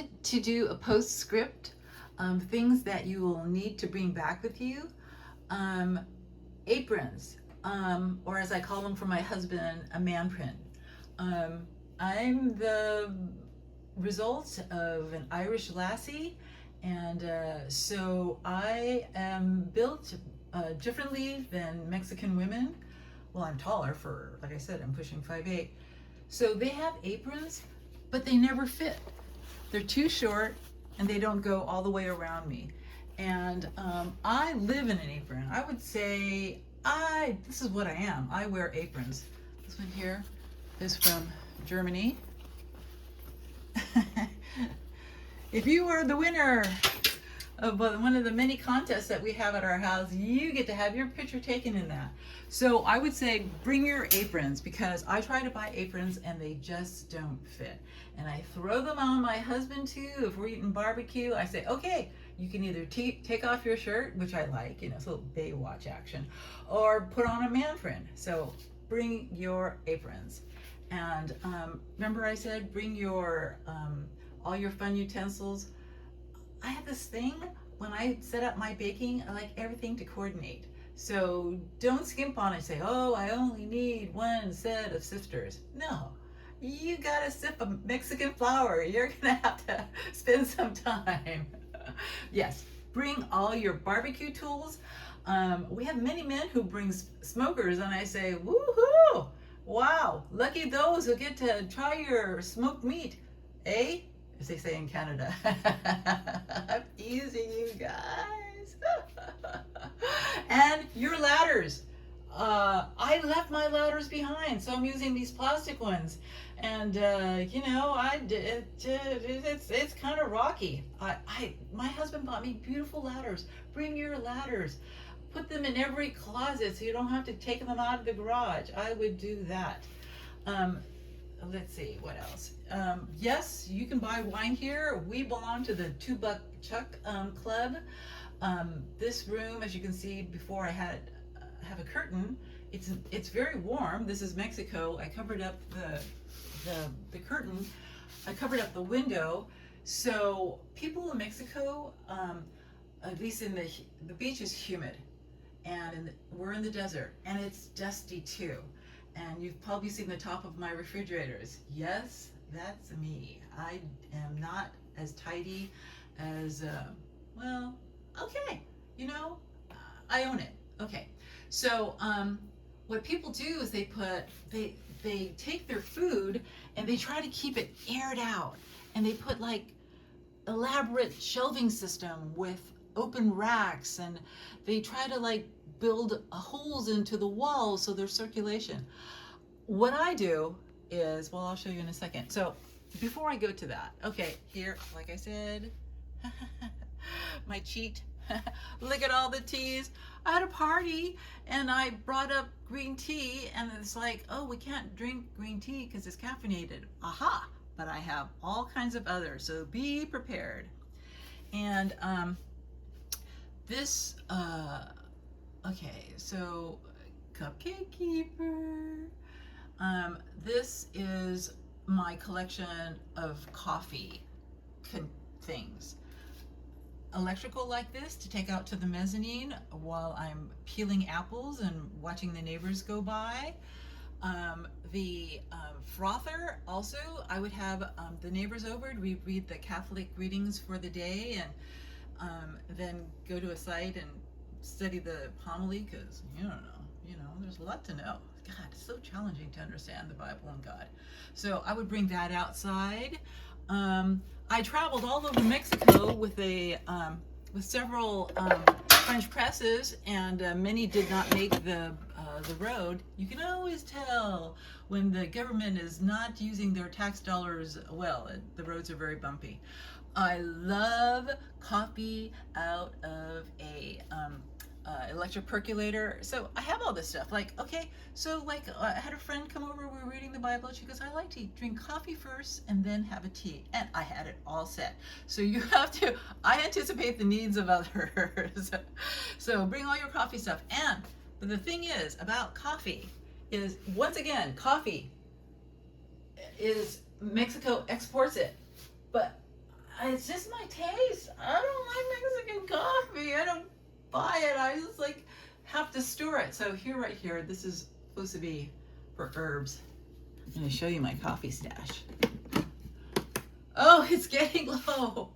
wanted to do a postscript, things that you will need to bring back with you. Um, aprons, or as I call them for my husband, a man print. I'm the result of an Irish lassie, and so I am built differently than Mexican women. Well, I'm taller for, like I said, I'm pushing 5'8". So they have aprons, but they never fit. They're too short and they don't go all the way around me. And I live in an apron. I would say this is what I am. I wear aprons. This one here is from Germany. If you are the winner of one of the many contests that we have at our house, you get to have your picture taken in that. So I would say bring your aprons, because I try to buy aprons and they just don't fit. And I throw them on my husband too. If we're eating barbecue, I say, okay, you can either take off your shirt, which I like, it's a little Baywatch action, or put on a man print. So bring your aprons. And remember I said bring your all your fun utensils. I have this thing, when I set up my baking, I like everything to coordinate. So don't skimp on it, say, oh, I only need one set of sifters. No, you got a sip of Mexican flour. You're gonna have to spend some time. Yes, bring all your barbecue tools. We have many men who bring smokers, and I say, woohoo, wow, lucky those who get to try your smoked meat, eh? As they say in Canada. I'm teasing you guys. And your ladders. I left my ladders behind, so I'm using these plastic ones. And it's kind of rocky. My husband bought me beautiful ladders. Bring your ladders. Put them in every closet so you don't have to take them out of the garage. I would do that. Let's see, what else? Yes, you can buy wine here. We belong to the $2 Chuck Club. This room, as you can see, before I have a curtain, it's very warm. This is Mexico. I covered up the curtain. I covered up the window. So people in Mexico, at least in the beach is humid, and we're in the desert, and it's dusty too. And you've probably seen the top of my refrigerators. Yes, that's me. I am not as tidy as, well, okay, I own it. Okay, so what people do is they take their food and they try to keep it aired out, and they put like elaborate shelving system with open racks, and they try to like build holes into the walls so there's circulation. What I do is, well, I'll show you in a second. So before I go to that, okay, here, like I said, my cheat. Look at all the teas. I had a party and I brought up green tea, and it's like, oh, we can't drink green tea because it's caffeinated. Aha! But I have all kinds of others, so be prepared. And this, okay, so Cupcake Keeper. This is my collection of coffee things. Electrical like this to take out to the mezzanine while I'm peeling apples and watching the neighbors go by. The frother also, I would have the neighbors over. We read the Catholic greetings for the day, and then go to a site and study the homily, because there's a lot to know. God, it's so challenging to understand the Bible and God. So I would bring that outside. I traveled all over Mexico with several French presses, and many did not make the road. You can always tell when the government is not using their tax dollars well. The roads are very bumpy. I love coffee out of a electric percolator. So I have all this stuff. Like, okay, so like I had a friend come over, we were reading the Bible, and she goes, I like to drink coffee first and then have a tea. And I had it all set. So you have to, I anticipate the needs of others. So bring all your coffee stuff. But the thing is about coffee is, once again, coffee is, Mexico exports it. But it's just my taste. I don't like Mexican coffee. I don't buy it. I just like have to store it. So here, right here, this is supposed to be for herbs. I'm going to show you my coffee stash. Oh, it's getting low.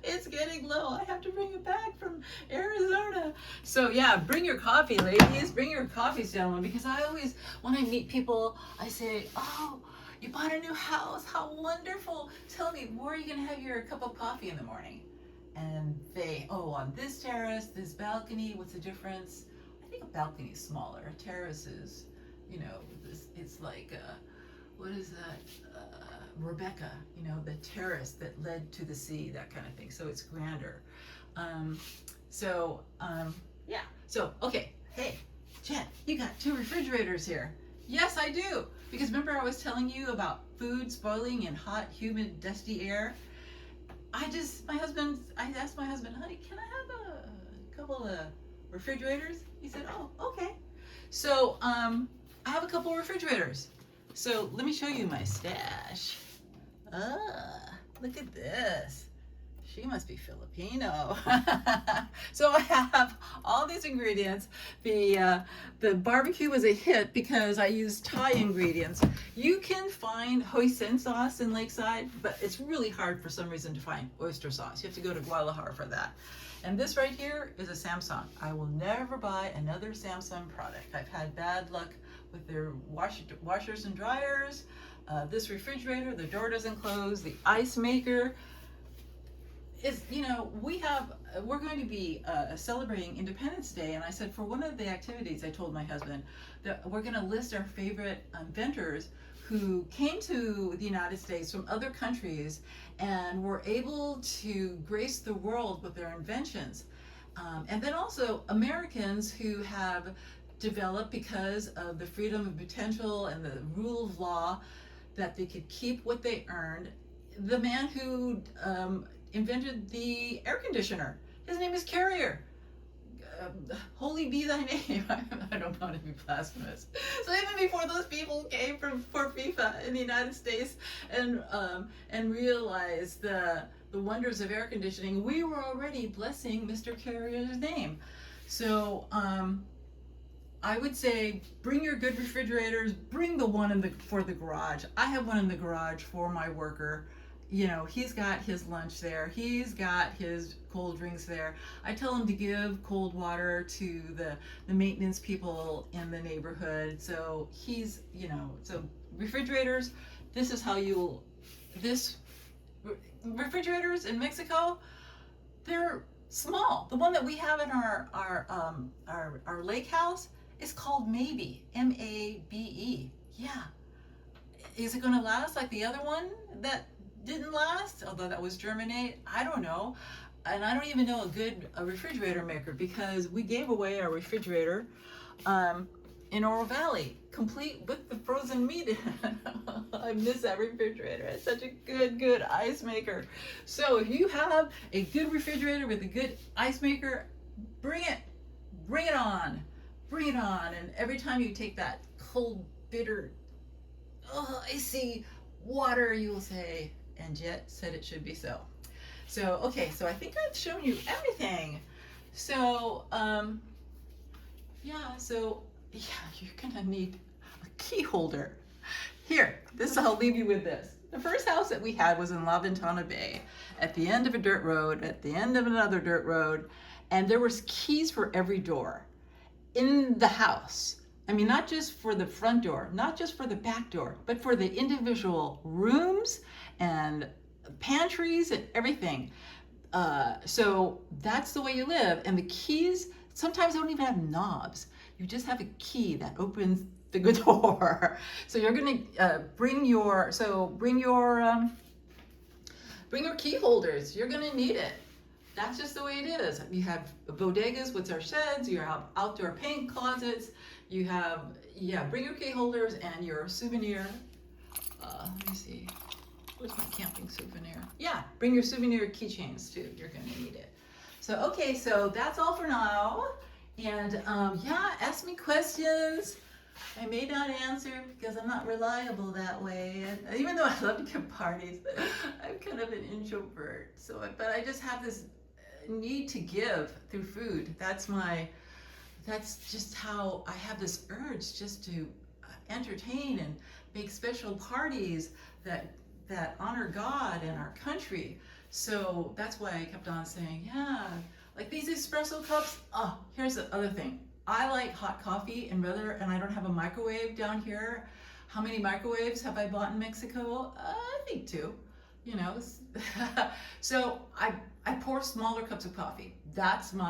It's getting low. I have to bring it back from Arizona. So yeah, bring your coffee, ladies. Bring your coffees down, because I always, when I meet people, I say, oh, you bought a new house. How wonderful. Tell me, where are you going to have your cup of coffee in the morning? And they, oh, on this terrace, this balcony, what's the difference? I think a balcony is smaller. A terrace is, you know, it's like, what is that? Rebecca, you know, the terrace that led to the sea, that kind of thing. So it's grander. Yeah. So, okay. Hey, Jen, you got 2 refrigerators here. Yes, I do. Because remember I was telling you about food spoiling in hot, humid, dusty air? I asked my husband, honey, can I have a couple of refrigerators? He said, oh, okay. So, I have a couple of refrigerators. So let me show you my stash. Look at this. She must be Filipino. So I have all these ingredients. The barbecue was a hit because I used Thai ingredients. You can find hoisin sauce in Lakeside, but it's really hard for some reason to find oyster sauce. You have to go to Guadalajara for that. And this right here is a Samsung. I will never buy another Samsung product. I've had bad luck with their washers and dryers. This refrigerator, the door doesn't close. The ice maker is, you know, we're going to be celebrating Independence Day, and I said for one of the activities, I told my husband that we're going to list our favorite inventors who came to the United States from other countries and were able to grace the world with their inventions. And then also Americans who have developed, because of the freedom of potential and the rule of law, that they could keep what they earned. The man who invented the air conditioner, his name is Carrier. Holy be thy name. I don't want to be blasphemous. So even before those people came for FIFA in the United States and realized the wonders of air conditioning, we were already blessing Mr. Carrier's name. So I would say bring your good refrigerators, bring the one for the garage. I have one in the garage for my worker. You know, he's got his lunch there. He's got his cold drinks there. I tell him to give cold water to the maintenance people in the neighborhood. So he's, you know, so refrigerators, this is how refrigerators in Mexico, they're small. The one that we have in our lake house is called Maybe, M-A-B-E. Yeah. Is it going to last like the other one that didn't last, although that was Germinate? I don't know. And I don't even know a refrigerator maker, because we gave away our refrigerator in Oro Valley, complete with the frozen meat in it. I miss that refrigerator. It's such a good ice maker. So if you have a good refrigerator with a good ice maker, bring it on. Bring it on. And every time you take that cold, bitter, icy water, you will say, and Jet said it should be so. So, okay, so I think I've shown you everything. So, you're gonna need a key holder. Here, I'll leave you with this. The first house that we had was in La Ventana Bay, at the end of a dirt road, at the end of another dirt road, and there was keys for every door in the house. I mean, not just for the front door, not just for the back door, but for the individual rooms and pantries and everything. So that's the way you live. And the keys sometimes don't even have knobs. You just have a key that opens the door. So you're gonna bring your key holders. You're gonna need it. That's just the way it is. You have bodegas, which are sheds. You have outdoor paint closets. You have, bring your key holders and your souvenir. Let me see. Where's my camping souvenir? Yeah, bring your souvenir keychains too. You're going to need it. So, okay, so that's all for now. And ask me questions. I may not answer because I'm not reliable that way. And even though I love to give parties, I'm kind of an introvert. But I just have this need to give through food. That's just how I have this urge just to entertain and make special parties that honor God and our country. So that's why I kept on saying, yeah, like these espresso cups. Oh, here's the other thing. I like hot coffee, and I don't have a microwave down here. How many microwaves have I bought in Mexico? I think 2. You know, so I pour smaller cups of coffee. That's what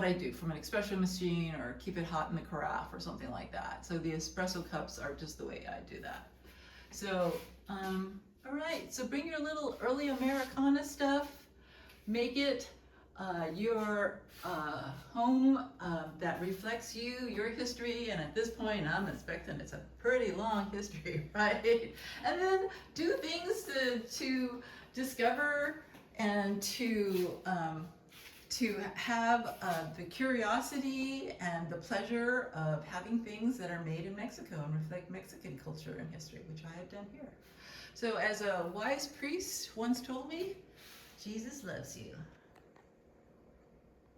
I do from an espresso machine, or keep it hot in the carafe or something like that. So the espresso cups are just the way I do that. So, all right, so bring your little early Americana stuff, make it your home that reflects you, your history, and at this point I'm expecting it's a pretty long history, right? And then do things to discover and to have the curiosity and the pleasure of having things that are made in Mexico and reflect Mexican culture and history, which I have done here. So as a wise priest once told me, Jesus loves you.